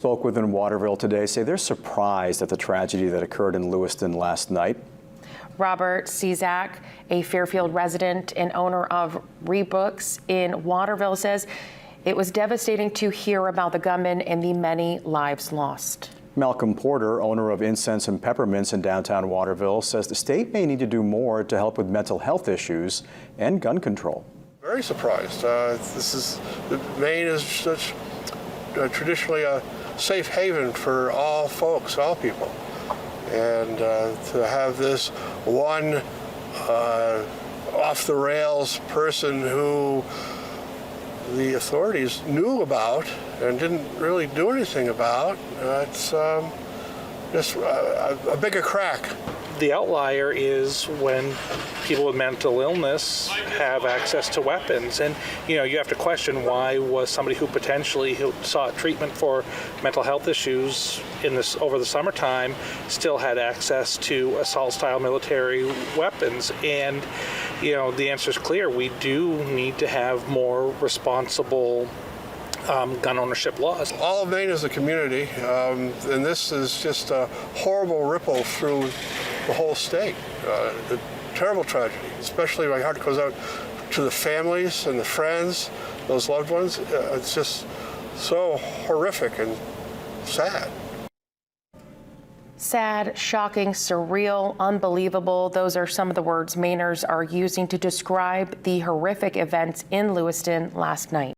Spoke with in Waterville today say they're surprised at the tragedy that occurred in Lewiston last night. Robert Cizak, a Fairfield resident and owner of Rebooks in Waterville, says it was devastating to hear about the gunman and the many lives lost. Malcolm Porter, owner of Incense and Peppermints in downtown Waterville, says the state may need to do more to help with mental health issues and gun control. Very surprised. Maine is such traditionally a safe haven for all folks, all people. And to have this one off-the-rails person who the authorities knew about and didn't really do anything about, it's just a bigger crack. The outlier is when people with mental illness have access to weapons. And, you have to question, why was somebody who potentially sought treatment for mental health issues over the summertime still had access to assault-style military weapons? And, the answer is clear. We do need to have more responsible gun ownership laws. All of Maine is a community, and this is just a horrible ripple through the whole state. A terrible tragedy. Especially my heart goes out to the families and the friends, those loved ones. It's just so horrific and sad. Sad, shocking, surreal, unbelievable. Those are some of the words Mainers are using to describe the horrific events in Lewiston last night.